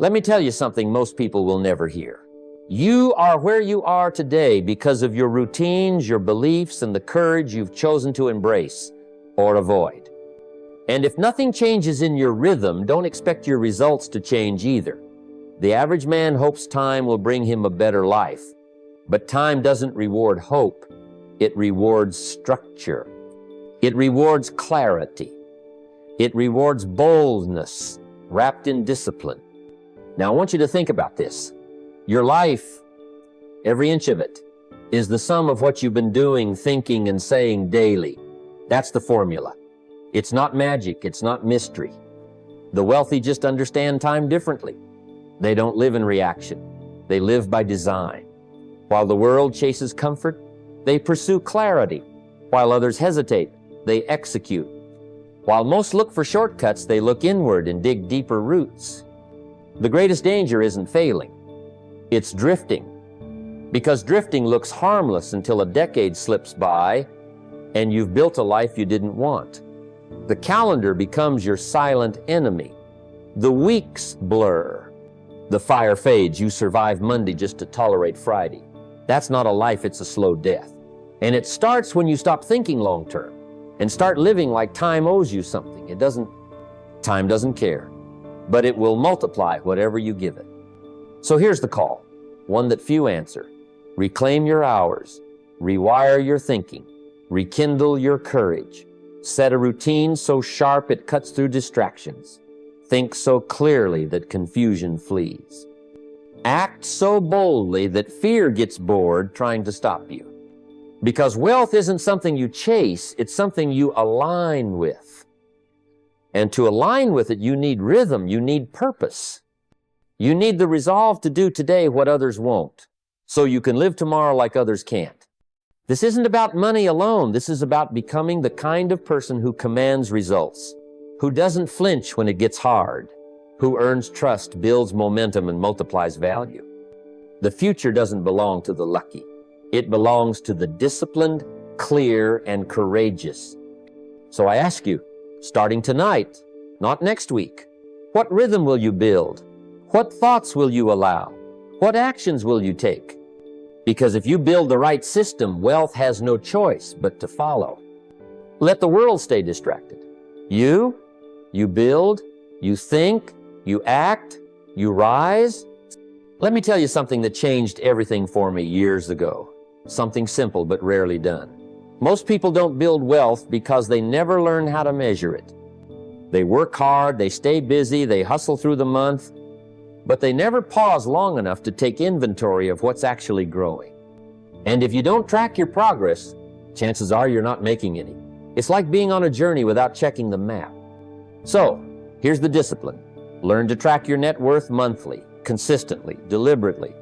Let me tell you something most people will never hear. You are where you are today because of your routines, your beliefs, and the courage you've chosen to embrace or avoid. And if nothing changes in your rhythm, don't expect your results to change either. The average man hopes time will bring him a better life, but time doesn't reward hope. It rewards structure. It rewards clarity. It rewards boldness wrapped in discipline. Now, I want you to think about this. Your life, every inch of it, is the sum of what you've been doing, thinking, and saying daily. That's the formula. It's not magic. It's not mystery. The wealthy just understand time differently. They don't live in reaction. They live by design. While the world chases comfort, they pursue clarity. While others hesitate, they execute. While most look for shortcuts, they look inward and dig deeper roots. The greatest danger isn't failing. It's drifting. Because drifting looks harmless until a decade slips by and you've built a life you didn't want. The calendar becomes your silent enemy. The weeks blur. The fire fades. You survive Monday just to tolerate Friday. That's not a life, it's a slow death. And it starts when you stop thinking long term and start living like time owes you something. Time doesn't care, but it will multiply whatever you give it. So here's the call, one that few answer. Reclaim your hours, rewire your thinking, rekindle your courage. Set a routine so sharp it cuts through distractions. Think so clearly that confusion flees. Act so boldly that fear gets bored trying to stop you. Because wealth isn't something you chase, it's something you align with. And to align with it, you need rhythm, you need purpose. You need the resolve to do today what others won't, so you can live tomorrow like others can't. This isn't about money alone. This is about becoming the kind of person who commands results, who doesn't flinch when it gets hard, who earns trust, builds momentum, and multiplies value. The future doesn't belong to the lucky. It belongs to the disciplined, clear, and courageous. So I ask you, starting tonight, not next week, what rhythm will you build? What thoughts will you allow? What actions will you take? Because if you build the right system, wealth has no choice but to follow. Let the world stay distracted. You build, you think, you act, you rise. Let me tell you something that changed everything for me years ago. Something simple but rarely done. Most people don't build wealth because they never learn how to measure it. They work hard, they stay busy, they hustle through the month, but they never pause long enough to take inventory of what's actually growing. And if you don't track your progress, chances are you're not making any. It's like being on a journey without checking the map. So, here's the discipline. Learn to track your net worth monthly, consistently, deliberately.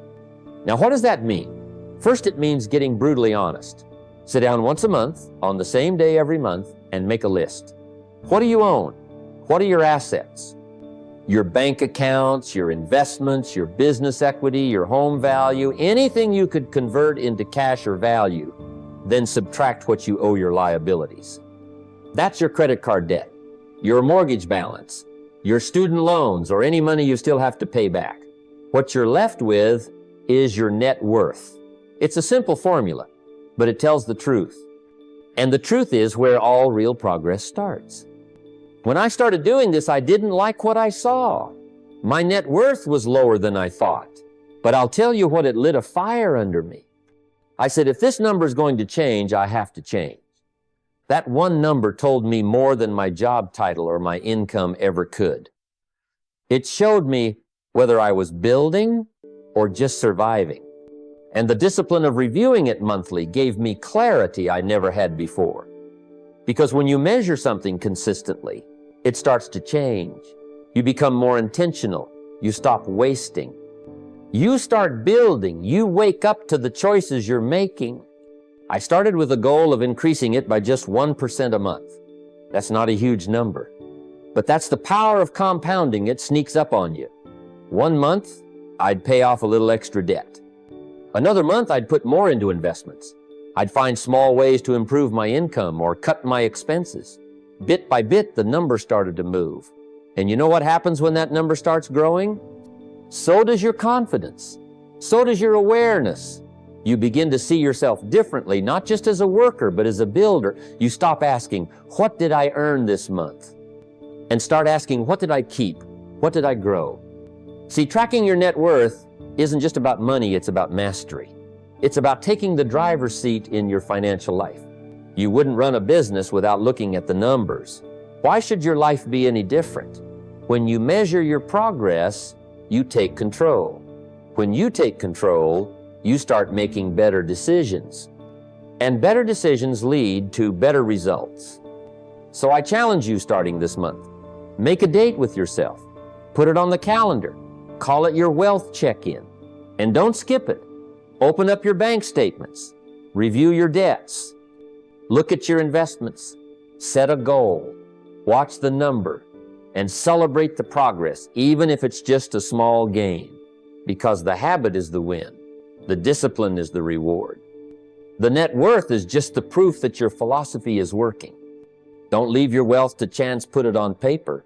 Now, what does that mean? First, it means getting brutally honest. Sit down once a month, on the same day every month, and make a list. What do you own? What are your assets? Your bank accounts, your investments, your business equity, your home value, anything you could convert into cash or value, then subtract what you owe your liabilities. That's your credit card debt, your mortgage balance, your student loans, or any money you still have to pay back. What you're left with is your net worth. It's a simple formula, but it tells the truth. And the truth is where all real progress starts. When I started doing this, I didn't like what I saw. My net worth was lower than I thought. But I'll tell you what, it lit a fire under me. I said, if this number is going to change, I have to change. That one number told me more than my job title or my income ever could. It showed me whether I was building or just surviving. And the discipline of reviewing it monthly gave me clarity I never had before. Because when you measure something consistently, it starts to change. You become more intentional. You stop wasting. You start building. You wake up to the choices you're making. I started with a goal of increasing it by just 1% a month. That's not a huge number. But that's the power of compounding. It sneaks up on you. 1 month, I'd pay off a little extra debt. Another month, I'd put more into investments. I'd find small ways to improve my income or cut my expenses. Bit by bit, the number started to move. And you know what happens when that number starts growing? So does your confidence. So does your awareness. You begin to see yourself differently, not just as a worker, but as a builder. You stop asking, what did I earn this month? And start asking, what did I keep? What did I grow? See, tracking your net worth isn't just about money, it's about mastery. It's about taking the driver's seat in your financial life. You wouldn't run a business without looking at the numbers. Why should your life be any different? When you measure your progress, you take control. When you take control, you start making better decisions. And better decisions lead to better results. So I challenge you starting this month. Make a date with yourself. Put it on the calendar. Call it your wealth check-in. And don't skip it. Open up your bank statements. Review your debts. Look at your investments. Set a goal. Watch the number. And celebrate the progress, even if it's just a small gain. Because the habit is the win. The discipline is the reward. The net worth is just the proof that your philosophy is working. Don't leave your wealth to chance, put it on paper.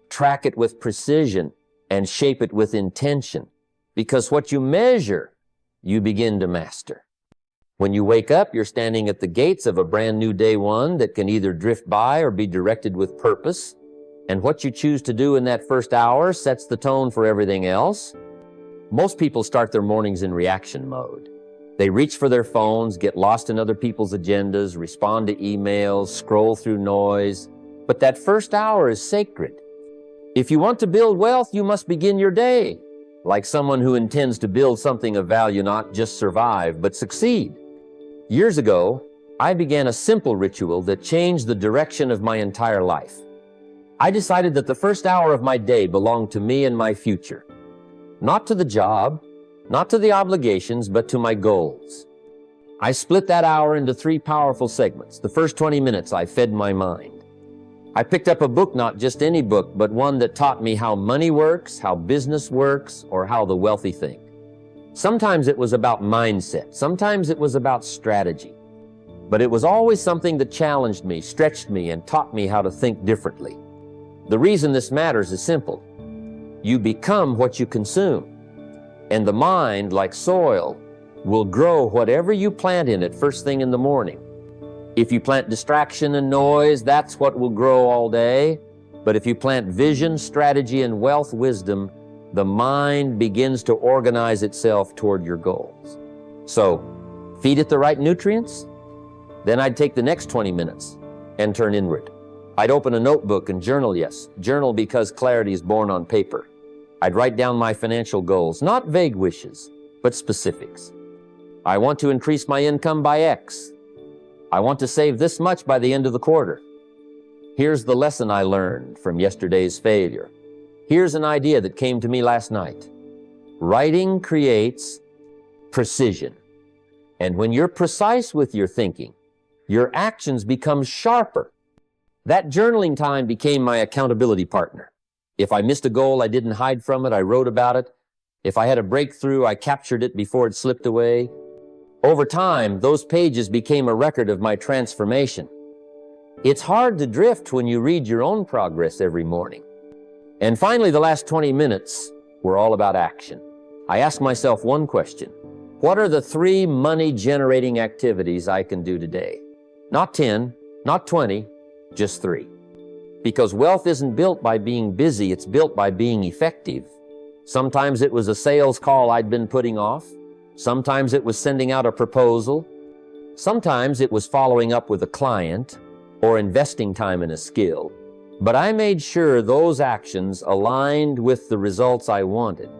Track it with precision and shape it with intention. Because what you measure, you begin to master. When you wake up, you're standing at the gates of a brand new day one that can either drift by or be directed with purpose. And what you choose to do in that first hour sets the tone for everything else. Most people start their mornings in reaction mode. They reach for their phones, get lost in other people's agendas, respond to emails, scroll through noise. But that first hour is sacred. If you want to build wealth, you must begin your day like someone who intends to build something of value, not just survive, but succeed. Years ago, I began a simple ritual that changed the direction of my entire life. I decided that the first hour of my day belonged to me and my future. Not to the job, not to the obligations, but to my goals. I split that hour into 3 powerful segments. The first 20 minutes, I fed my mind. I picked up a book, not just any book, but one that taught me how money works, how business works, or how the wealthy think. Sometimes it was about mindset. Sometimes it was about strategy. But it was always something that challenged me, stretched me, and taught me how to think differently. The reason this matters is simple. You become what you consume. And the mind, like soil, will grow whatever you plant in it first thing in the morning. If you plant distraction and noise, that's what will grow all day. But if you plant vision, strategy, and wealth wisdom, the mind begins to organize itself toward your goals. So, feed it the right nutrients. Then I'd take the next 20 minutes and turn inward. I'd open a notebook and journal, yes. Journal because clarity is born on paper. I'd write down my financial goals, not vague wishes, but specifics. I want to increase my income by X. I want to save this much by the end of the quarter. Here's the lesson I learned from yesterday's failure. Here's an idea that came to me last night. Writing creates precision. And when you're precise with your thinking, your actions become sharper. That journaling time became my accountability partner. If I missed a goal, I didn't hide from it, I wrote about it. If I had a breakthrough, I captured it before it slipped away. Over time, those pages became a record of my transformation. It's hard to drift when you read your own progress every morning. And finally, the last 20 minutes were all about action. I asked myself one question. What are the 3 money-generating activities I can do today? Not 10, not 20, just 3. Because wealth isn't built by being busy, it's built by being effective. Sometimes it was a sales call I'd been putting off. Sometimes it was sending out a proposal. Sometimes it was following up with a client or investing time in a skill. But I made sure those actions aligned with the results I wanted.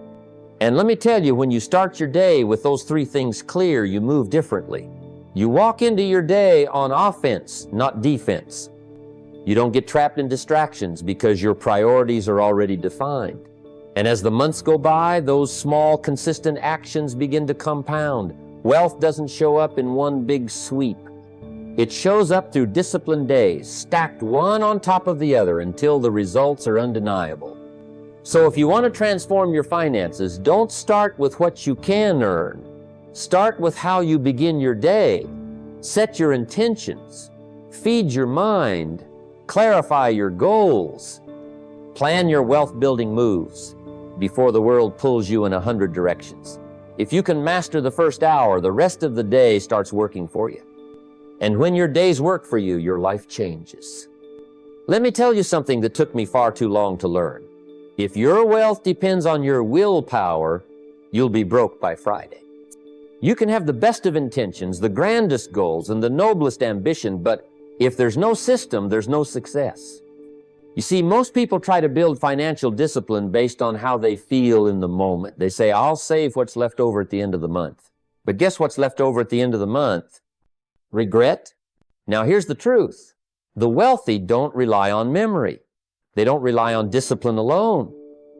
And let me tell you, when you start your day with those 3 things clear, you move differently. You walk into your day on offense, not defense. You don't get trapped in distractions because your priorities are already defined. And as the months go by, those small, consistent actions begin to compound. Wealth doesn't show up in one big sweep. It shows up through disciplined days, stacked one on top of the other until the results are undeniable. So if you want to transform your finances, don't start with what you can earn. Start with how you begin your day. Set your intentions. Feed your mind. Clarify your goals. Plan your wealth-building moves. before the world pulls you in 100 directions. If you can master the first hour, the rest of the day starts working for you. And when your days work for you, your life changes. Let me tell you something that took me far too long to learn. If your wealth depends on your willpower, you'll be broke by Friday. You can have the best of intentions, the grandest goals, and the noblest ambition, but if there's no system, there's no success. You see, most people try to build financial discipline based on how they feel in the moment. They say, I'll save what's left over at the end of the month. But guess what's left over at the end of the month? Regret. Now here's the truth. The wealthy don't rely on memory. They don't rely on discipline alone.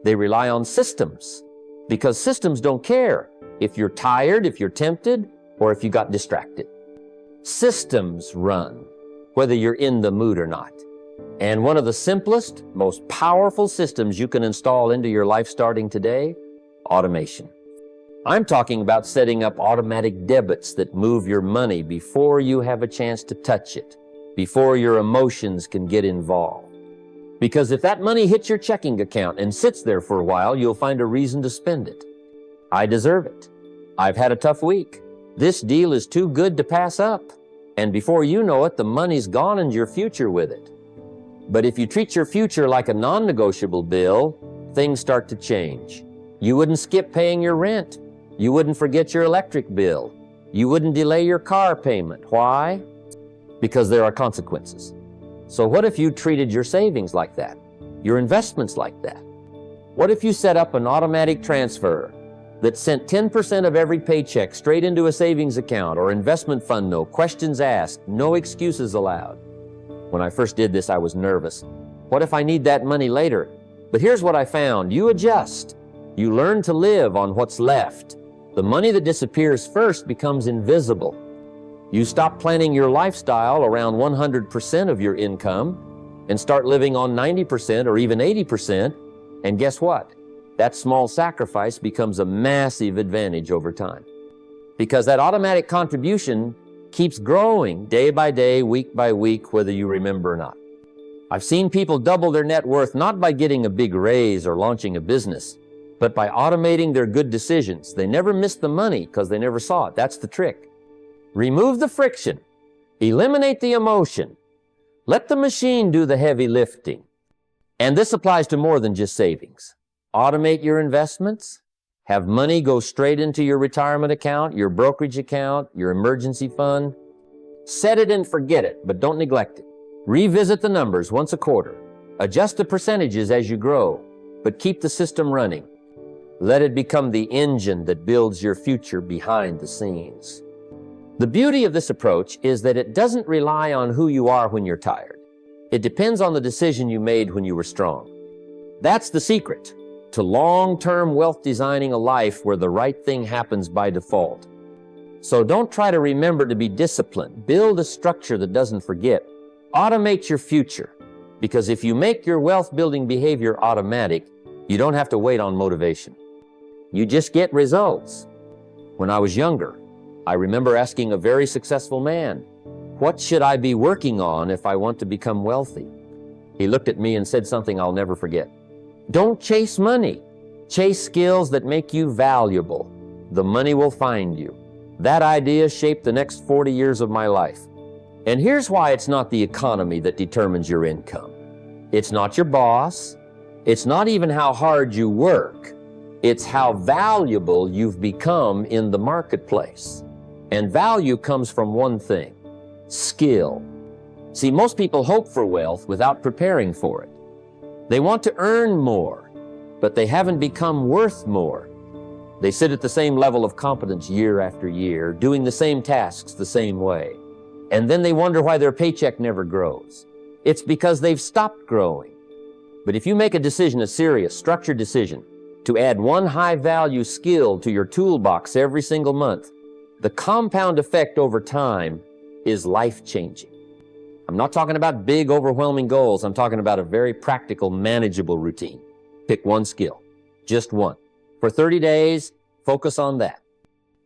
They rely on systems, because systems don't care if you're tired, if you're tempted, or if you got distracted. Systems run, whether you're in the mood or not. And one of the simplest, most powerful systems you can install into your life starting today, automation. I'm talking about setting up automatic debits that move your money before you have a chance to touch it, before your emotions can get involved. Because if that money hits your checking account and sits there for a while, you'll find a reason to spend it. I deserve it. I've had a tough week. This deal is too good to pass up. And before you know it, the money's gone and your future with it. But if you treat your future like a non-negotiable bill, things start to change. You wouldn't skip paying your rent. You wouldn't forget your electric bill. You wouldn't delay your car payment. Why? Because there are consequences. So what if you treated your savings like that? Your investments like that? What if you set up an automatic transfer that sent 10% of every paycheck straight into a savings account or investment fund, no questions asked, no excuses allowed? When I first did this, I was nervous. What if I need that money later? But here's what I found. You adjust. You learn to live on what's left. The money that disappears first becomes invisible. You stop planning your lifestyle around 100% of your income and start living on 90% or even 80%. And guess what? That small sacrifice becomes a massive advantage over time. Because that automatic contribution keeps growing day by day, week by week, whether you remember or not. I've seen people double their net worth not by getting a big raise or launching a business, but by automating their good decisions. They never missed the money because they never saw it. That's the trick. Remove the friction. Eliminate the emotion. Let the machine do the heavy lifting. And this applies to more than just savings. Automate your investments. Have money go straight into your retirement account, your brokerage account, your emergency fund. Set it and forget it, but don't neglect it. Revisit the numbers once a quarter. Adjust the percentages as you grow, but keep the system running. Let it become the engine that builds your future behind the scenes. The beauty of this approach is that it doesn't rely on who you are when you're tired. It depends on the decision you made when you were strong. That's the secret to long-term wealth designing a life where the right thing happens by default. So don't try to remember to be disciplined. Build a structure that doesn't forget. Automate your future, because if you make your wealth-building behavior automatic, you don't have to wait on motivation. You just get results. When I was younger, I remember asking a very successful man, "What should I be working on if I want to become wealthy?" He looked at me and said something I'll never forget. "Don't chase money. Chase skills that make you valuable. The money will find you." That idea shaped the next 40 years of my life. And here's why it's not the economy that determines your income. It's not your boss. It's not even how hard you work. It's how valuable you've become in the marketplace. And value comes from one thing: skill. See, most people hope for wealth without preparing for it. They want to earn more, but they haven't become worth more. They sit at the same level of competence year after year, doing the same tasks the same way. And then they wonder why their paycheck never grows. It's because they've stopped growing. But if you make a decision, a serious, structured decision, to add one high-value skill to your toolbox every single month, the compound effect over time is life-changing. I'm not talking about big, overwhelming goals. I'm talking about a very practical, manageable routine. Pick one skill, just one. For 30 days, focus on that.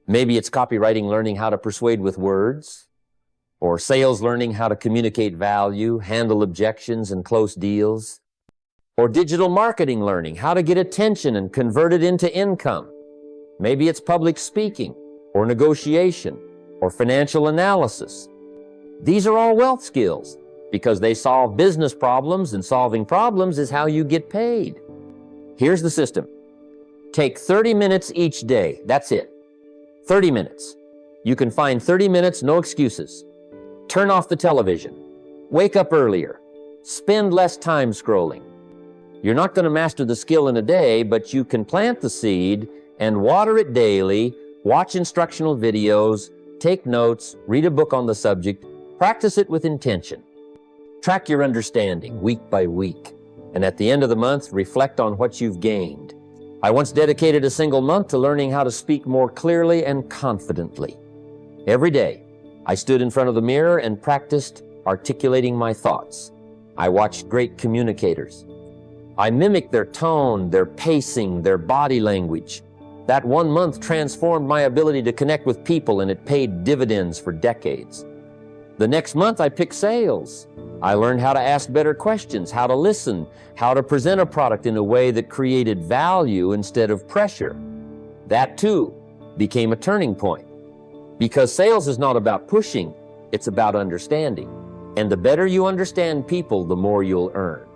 Maybe it's copywriting, learning how to persuade with words, or sales, learning how to communicate value, handle objections, and close deals. Or digital marketing learning, how to get attention and convert it into income. Maybe it's public speaking, or negotiation, or financial analysis. These are all wealth skills because they solve business problems, and solving problems is how you get paid. Here's the system. Take 30 minutes each day. That's it. 30 minutes. You can find 30 minutes, no excuses. Turn off the television. Wake up earlier. Spend less time scrolling. You're not going to master the skill in a day, but you can plant the seed and water it daily, watch instructional videos, take notes, read a book on the subject, practice it with intention. Track your understanding week by week, and at the end of the month, reflect on what you've gained. I once dedicated a single month to learning how to speak more clearly and confidently. Every day, I stood in front of the mirror and practiced articulating my thoughts. I watched great communicators. I mimicked their tone, their pacing, their body language. That 1 month transformed my ability to connect with people, and it paid dividends for decades. The next month, I picked sales. I learned how to ask better questions, how to listen, how to present a product in a way that created value instead of pressure. That too became a turning point. Because sales is not about pushing, it's about understanding. And the better you understand people, the more you'll earn.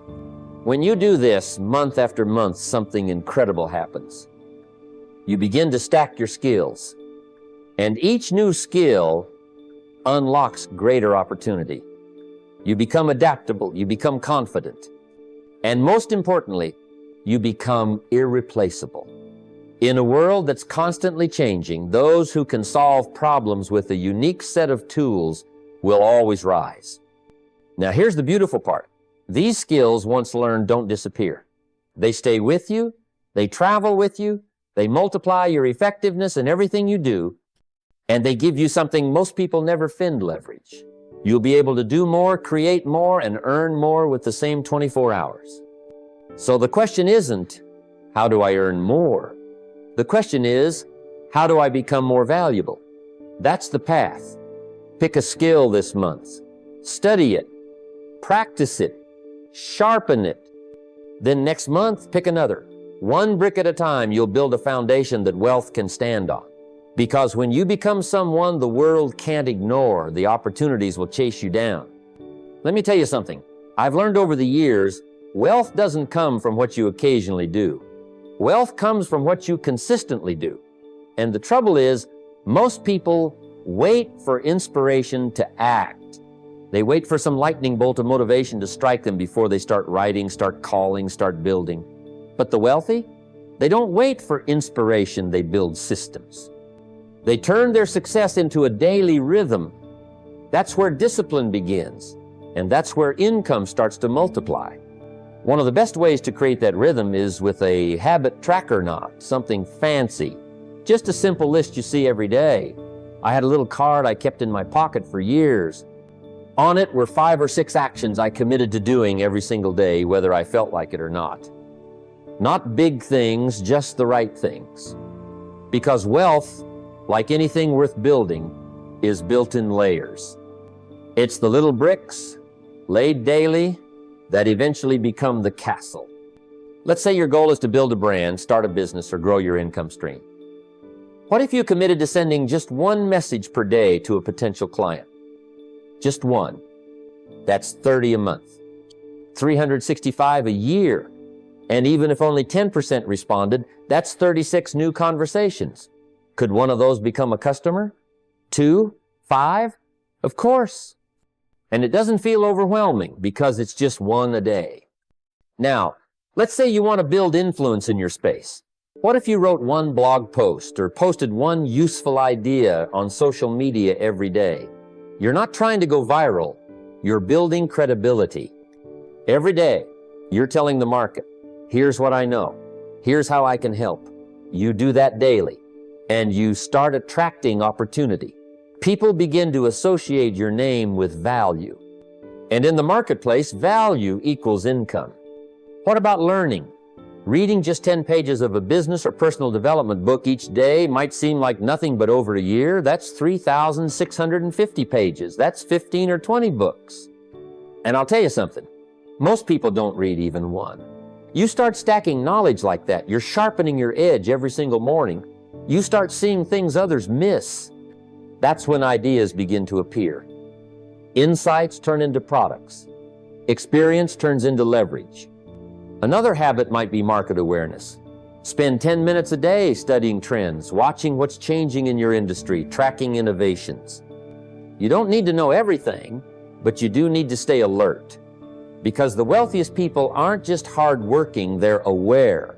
When you do this month after month, something incredible happens. You begin to stack your skills, and each new skill unlocks greater opportunity. You become adaptable, you become confident, and most importantly, you become irreplaceable. In a world that's constantly changing, those who can solve problems with a unique set of tools will always rise. Now here's the beautiful part. These skills, once learned, don't disappear. They stay with you, they travel with you, they multiply your effectiveness in everything you do, and they give you something most people never find: leverage. You'll be able to do more, create more, and earn more with the same 24 hours. So the question isn't, how do I earn more? The question is, how do I become more valuable? That's the path. Pick a skill this month. Study it. Practice it. Sharpen it. Then next month, pick another. One brick at a time, you'll build a foundation that wealth can stand on. Because when you become someone the world can't ignore, the opportunities will chase you down. Let me tell you something. I've learned over the years, wealth doesn't come from what you occasionally do. Wealth comes from what you consistently do. And the trouble is, most people wait for inspiration to act. They wait for some lightning bolt of motivation to strike them before they start writing, start calling, start building. But the wealthy, they don't wait for inspiration, they build systems. They turn their success into a daily rhythm. That's where discipline begins, and that's where income starts to multiply. One of the best ways to create that rhythm is with a habit tracker knot, something fancy. Just a simple list you see every day. I had a little card I kept in my pocket for years. On it were 5 or 6 actions I committed to doing every single day, whether I felt like it or not. Not big things, just the right things. Because wealth, like anything worth building, is built in layers. It's the little bricks, laid daily, that eventually become the castle. Let's say your goal is to build a brand, start a business, or grow your income stream. What if you committed to sending just one message per day to a potential client? Just one. That's 30 a month. 365 a year. And even if only 10% responded, that's 36 new conversations. Could one of those become a customer? 2? 5? Of course. And it doesn't feel overwhelming because it's just one a day. Now, let's say you want to build influence in your space. What if you wrote one blog post or posted one useful idea on social media every day? You're not trying to go viral. You're building credibility. Every day, you're telling the market, here's what I know. Here's how I can help. You do that daily, and you start attracting opportunity. People begin to associate your name with value. And in the marketplace, value equals income. What about learning? Reading just 10 pages of a business or personal development book each day might seem like nothing, but over a year, that's 3,650 pages. That's 15 or 20 books. And I'll tell you something. Most people don't read even one. You start stacking knowledge like that. You're sharpening your edge every single morning. You start seeing things others miss. That's when ideas begin to appear. Insights turn into products. Experience turns into leverage. Another habit might be market awareness. Spend 10 minutes a day studying trends, watching what's changing in your industry, tracking innovations. You don't need to know everything, but you do need to stay alert. Because the wealthiest people aren't just hardworking, they're aware.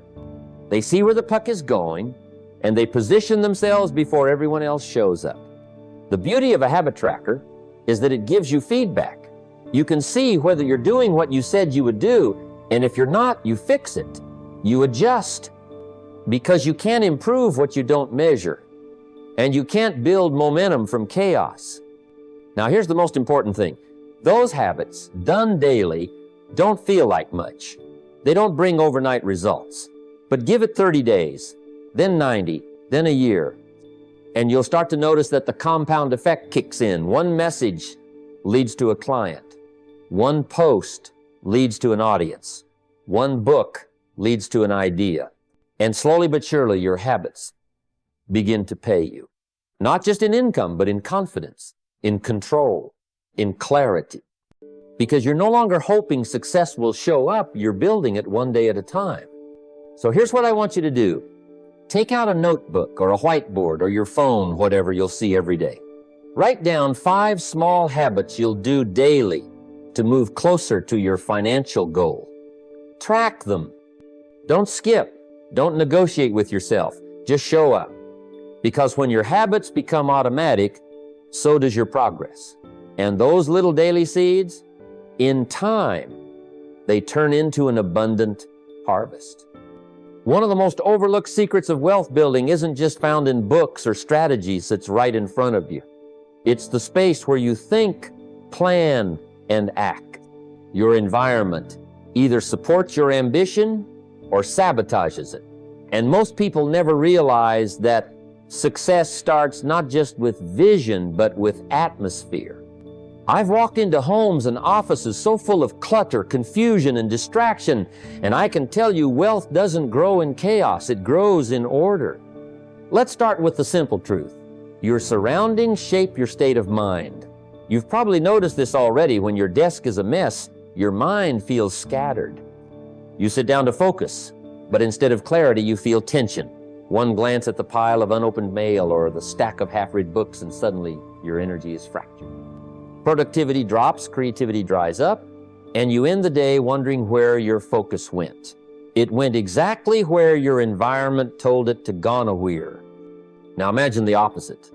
They see where the puck is going, and they position themselves before everyone else shows up. The beauty of a habit tracker is that it gives you feedback. You can see whether you're doing what you said you would do, and if you're not, you fix it. You adjust. Because you can't improve what you don't measure, and you can't build momentum from chaos. Now here's the most important thing. Those habits, done daily, don't feel like much. They don't bring overnight results. But give it 30 days, then 90, then a year, and you'll start to notice that the compound effect kicks in. One message leads to a client. One post leads to an audience. One book leads to an idea. And slowly but surely, your habits begin to pay you. Not just in income, but in confidence, in control, in clarity. Because you're no longer hoping success will show up, you're building it one day at a time. So here's what I want you to do. Take out a notebook or a whiteboard or your phone, whatever you'll see every day. Write down 5 small habits you'll do daily to move closer to your financial goal. Track them. Don't skip. Don't negotiate with yourself. Just show up. Because when your habits become automatic, so does your progress. And those little daily seeds, in time, they turn into an abundant harvest. One of the most overlooked secrets of wealth building isn't just found in books or strategies that's right in front of you. It's the space where you think, plan, and act. Your environment either supports your ambition or sabotages it. And most people never realize that success starts not just with vision, but with atmosphere. I've walked into homes and offices so full of clutter, confusion, and distraction, and I can tell you wealth doesn't grow in chaos, it grows in order. Let's start with the simple truth. Your surroundings shape your state of mind. You've probably noticed this already. When your desk is a mess, your mind feels scattered. You sit down to focus, but instead of clarity, you feel tension. One glance at the pile of unopened mail or the stack of half-read books, and suddenly your energy is fractured. Productivity drops, creativity dries up, and you end the day wondering where your focus went. It went exactly where your environment told it to gonawhere. Now imagine the opposite.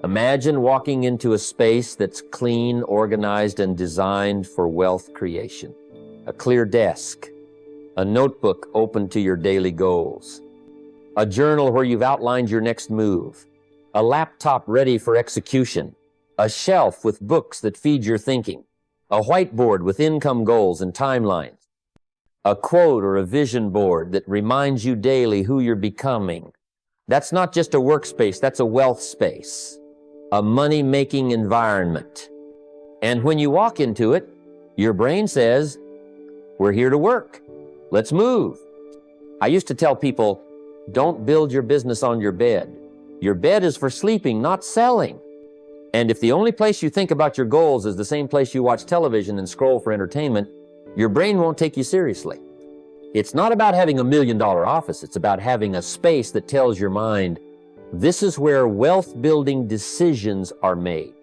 Imagine walking into a space that's clean, organized, and designed for wealth creation. A clear desk, a notebook open to your daily goals, a journal where you've outlined your next move, a laptop ready for execution, a shelf with books that feed your thinking, a whiteboard with income goals and timelines, a quote or a vision board that reminds you daily who you're becoming. That's not just a workspace, that's a wealth space, a money-making environment. And when you walk into it, your brain says, "We're here to work. Let's move." I used to tell people, don't build your business on your bed. Your bed is for sleeping, not selling. And if the only place you think about your goals is the same place you watch television and scroll for entertainment, your brain won't take you seriously. It's not about having $1 million office. It's about having a space that tells your mind, this is where wealth-building decisions are made.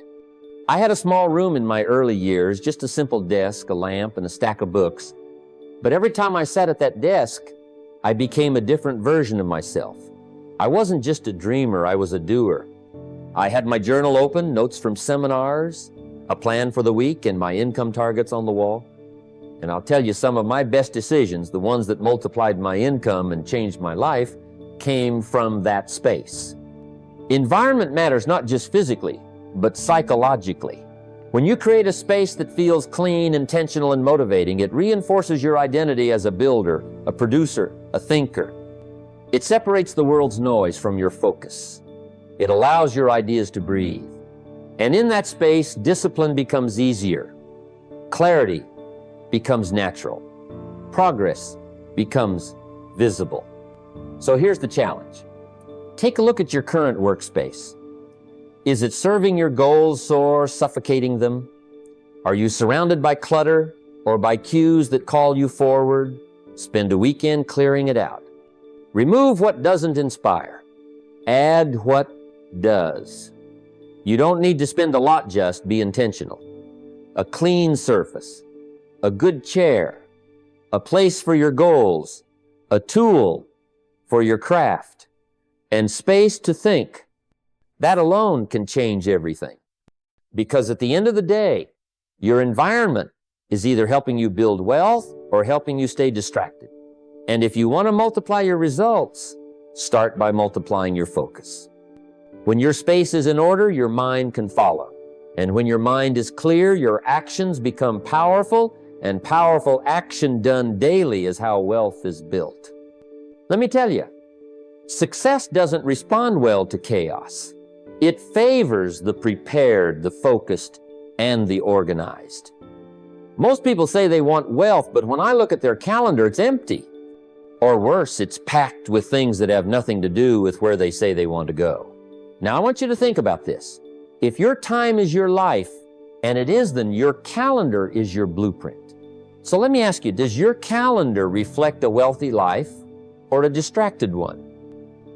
I had a small room in my early years, just a simple desk, a lamp, and a stack of books. But every time I sat at that desk, I became a different version of myself. I wasn't just a dreamer, I was a doer. I had my journal open, notes from seminars, a plan for the week, and my income targets on the wall. And I'll tell you, some of my best decisions, the ones that multiplied my income and changed my life, came from that space. Environment matters not just physically, but psychologically. When you create a space that feels clean, intentional, and motivating, it reinforces your identity as a builder, a producer, a thinker. It separates the world's noise from your focus. It allows your ideas to breathe. And in that space, discipline becomes easier. Clarity becomes natural. Progress becomes visible. So here's the challenge. Take a look at your current workspace. Is it serving your goals or suffocating them? Are you surrounded by clutter or by cues that call you forward? Spend a weekend clearing it out. Remove what doesn't inspire. Add what does. You don't need to spend a lot, just be intentional. A clean surface, a good chair, a place for your goals, a tool for your craft, and space to think. That alone can change everything. Because at the end of the day, your environment is either helping you build wealth or helping you stay distracted. And if you want to multiply your results, start by multiplying your focus. When your space is in order, your mind can follow. And when your mind is clear, your actions become powerful, and powerful action done daily is how wealth is built. Let me tell you, success doesn't respond well to chaos. It favors the prepared, the focused, and the organized. Most people say they want wealth, but when I look at their calendar, it's empty. Or worse, it's packed with things that have nothing to do with where they say they want to go. Now, I want you to think about this. If your time is your life, and it is, then your calendar is your blueprint. So let me ask you, does your calendar reflect a wealthy life or a distracted one?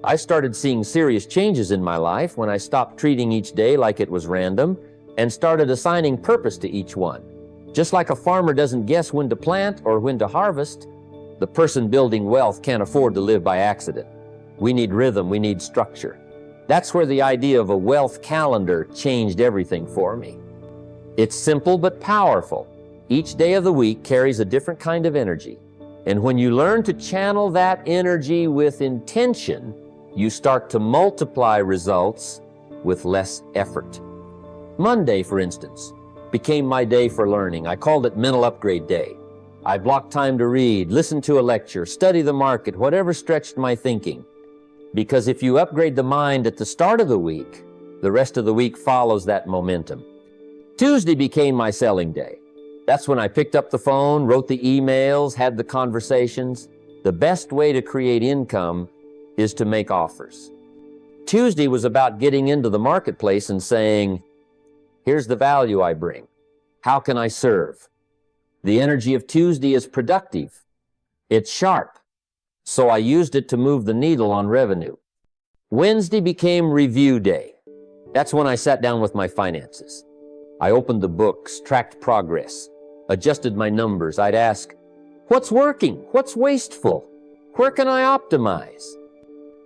I started seeing serious changes in my life when I stopped treating each day like it was random and started assigning purpose to each one. Just like a farmer doesn't guess when to plant or when to harvest, the person building wealth can't afford to live by accident. We need rhythm, we need structure. That's where the idea of a wealth calendar changed everything for me. It's simple but powerful. Each day of the week carries a different kind of energy. And when you learn to channel that energy with intention, you start to multiply results with less effort. Monday, for instance, became my day for learning. I called it Mental Upgrade Day. I blocked time to read, listen to a lecture, study the market, whatever stretched my thinking. Because if you upgrade the mind at the start of the week, the rest of the week follows that momentum. Tuesday became my selling day. That's when I picked up the phone, wrote the emails, had the conversations. The best way to create income is to make offers. Tuesday was about getting into the marketplace and saying, here's the value I bring. How can I serve? The energy of Tuesday is productive. It's sharp. So I used it to move the needle on revenue. Wednesday became review day. That's when I sat down with my finances. I opened the books, tracked progress, adjusted my numbers. I'd ask, what's working? What's wasteful? Where can I optimize?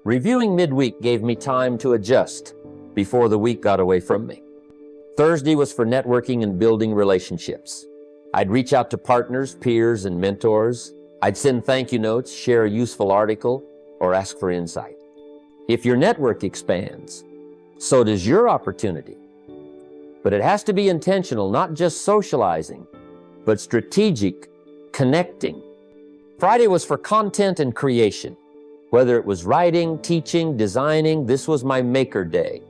Reviewing midweek gave me time to adjust before the week got away from me. Thursday was for networking and building relationships. I'd reach out to partners, peers, and mentors. I'd send thank you notes, share a useful article, or ask for insight. If your network expands, so does your opportunity. But it has to be intentional, not just socializing, but strategic, connecting. Friday was for content and creation. Whether it was writing, teaching, designing, this was my maker day.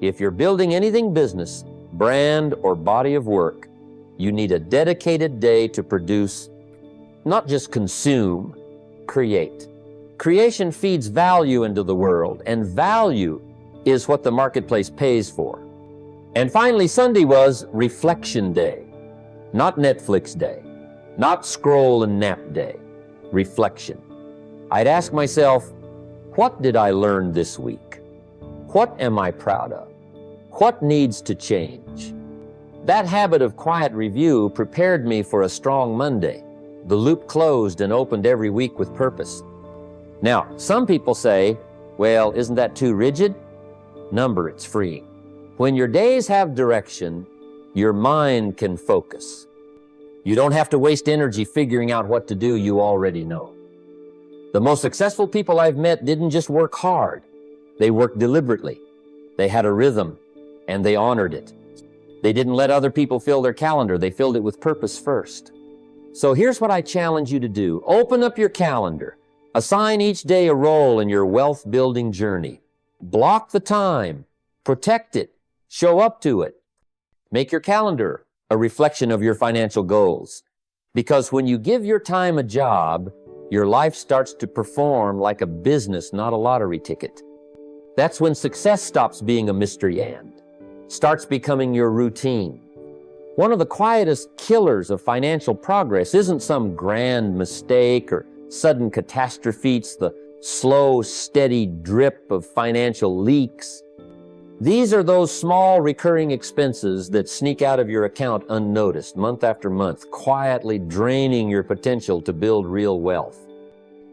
If you're building anything business, brand, or body of work, you need a dedicated day to produce, not just consume, create. Creation feeds value into the world, and value is what the marketplace pays for. And finally, Sunday was reflection day, not Netflix day, not scroll and nap day, reflection. I'd ask myself, what did I learn this week? What am I proud of? What needs to change? That habit of quiet review prepared me for a strong Monday. The loop closed and opened every week with purpose. Now, some people say, well, isn't that too rigid? Number, it's freeing. When your days have direction, your mind can focus. You don't have to waste energy figuring out what to do, you already know. The most successful people I've met didn't just work hard. They worked deliberately. They had a rhythm, and they honored it. They didn't let other people fill their calendar. They filled it with purpose first. So here's what I challenge you to do. Open up your calendar. Assign each day a role in your wealth-building journey. Block the time. Protect it. Show up to it. Make your calendar a reflection of your financial goals. Because when you give your time a job, Your life starts to perform like a business, not a lottery ticket. That's when success stops being a mystery and starts becoming your routine. One of the quietest killers of financial progress isn't some grand mistake or sudden catastrophe. It's the slow, steady drip of financial leaks. These are those small recurring expenses that sneak out of your account unnoticed month after month, quietly draining your potential to build real wealth.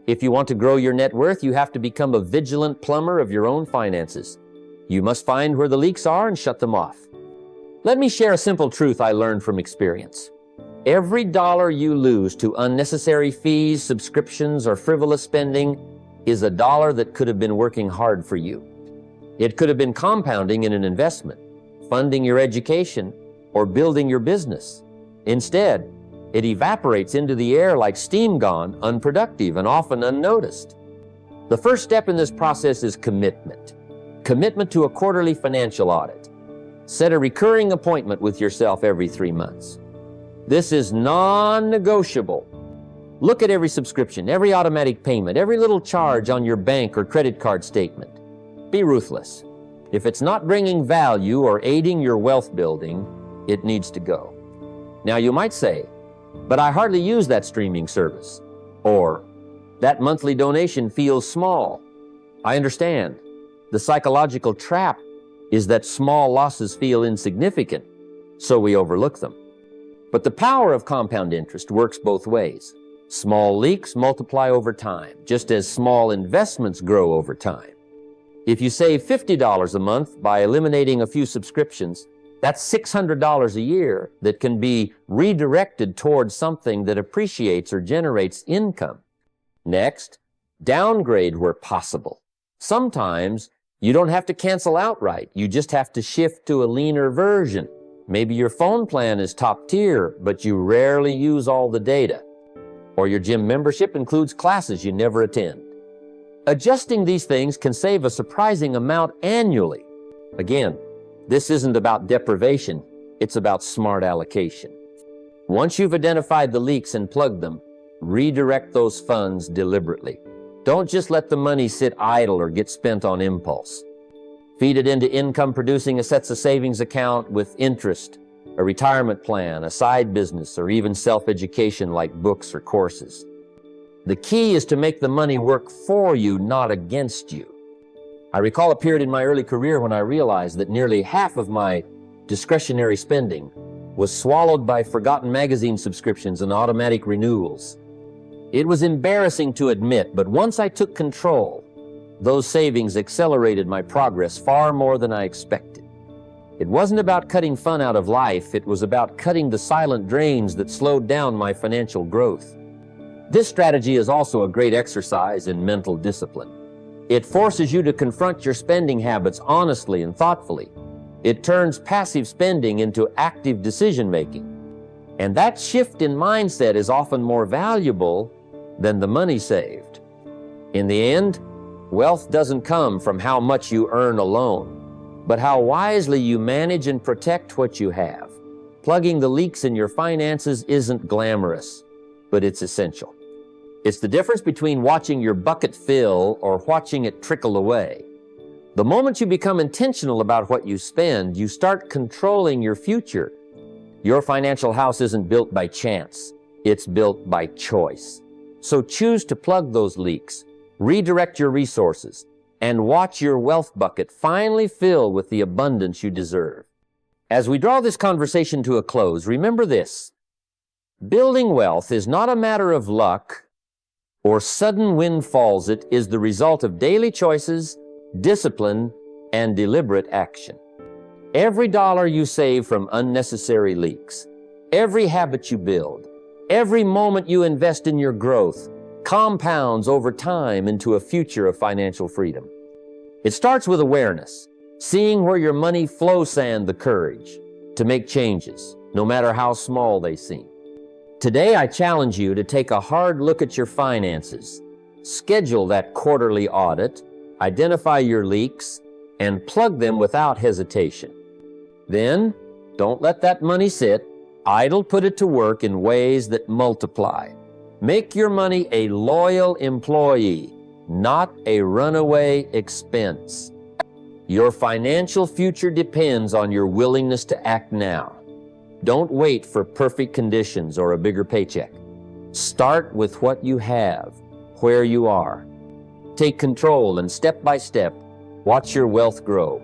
If you want to grow your net worth, you have to become a vigilant plumber of your own finances. You must find where the leaks are and shut them off. Let me share a simple truth I learned from experience. Every dollar you lose to unnecessary fees, subscriptions, or frivolous spending is a dollar that could have been working hard for you. It could have been compounding in an investment, funding your education, or building your business. Instead, it evaporates into the air like steam gone, unproductive and often unnoticed. The first step in this process is commitment. Commitment to a quarterly financial audit. Set a recurring appointment with yourself every 3 months. This is non-negotiable. Look at every subscription, every automatic payment, every little charge on your bank or credit card statement. Be ruthless. If it's not bringing value or aiding your wealth building, it needs to go. Now you might say, but I hardly use that streaming service. Or, that monthly donation feels small. I understand. The psychological trap is that small losses feel insignificant, so we overlook them. But the power of compound interest works both ways. Small leaks multiply over time, just as small investments grow over time. If you save $50 a month by eliminating a few subscriptions, that's $600 a year that can be redirected towards something that appreciates or generates income. Next, downgrade where possible. Sometimes you don't have to cancel outright. You just have to shift to a leaner version. Maybe your phone plan is top tier, but you rarely use all the data. Or your gym membership includes classes you never attend. Adjusting these things can save a surprising amount annually. Again, this isn't about deprivation, it's about smart allocation. Once you've identified the leaks and plugged them, redirect those funds deliberately. Don't just let the money sit idle or get spent on impulse. Feed it into income-producing assets, a savings account with interest, a retirement plan, a side business, or even self-education like books or courses. The key is to make the money work for you, not against you. I recall a period in my early career when I realized that nearly half of my discretionary spending was swallowed by forgotten magazine subscriptions and automatic renewals. It was embarrassing to admit, but once I took control, those savings accelerated my progress far more than I expected. It wasn't about cutting fun out of life, it was about cutting the silent drains that slowed down my financial growth. This strategy is also a great exercise in mental discipline. It forces you to confront your spending habits honestly and thoughtfully. It turns passive spending into active decision-making. And that shift in mindset is often more valuable than the money saved. In the end, wealth doesn't come from how much you earn alone, but how wisely you manage and protect what you have. Plugging the leaks in your finances isn't glamorous, but it's essential. It's the difference between watching your bucket fill or watching it trickle away. The moment you become intentional about what you spend, you start controlling your future. Your financial house isn't built by chance, it's built by choice. So choose to plug those leaks, redirect your resources, and watch your wealth bucket finally fill with the abundance you deserve. As we draw this conversation to a close, remember this. Building wealth is not a matter of luck or sudden windfalls. It is the result of daily choices, discipline, and deliberate action. Every dollar you save from unnecessary leaks, every habit you build, every moment you invest in your growth compounds over time into a future of financial freedom. It starts with awareness, seeing where your money flows and the courage to make changes, no matter how small they seem. Today, I challenge you to take a hard look at your finances, schedule that quarterly audit, identify your leaks, and plug them without hesitation. Then, don't let that money sit idle. Put it to work in ways that multiply. Make your money a loyal employee, not a runaway expense. Your financial future depends on your willingness to act now. Don't wait for perfect conditions or a bigger paycheck. Start with what you have, where you are. Take control and step by step, watch your wealth grow.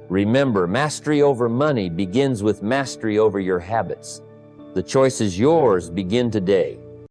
Remember, mastery over money begins with mastery over your habits. The choice is yours. Begin today.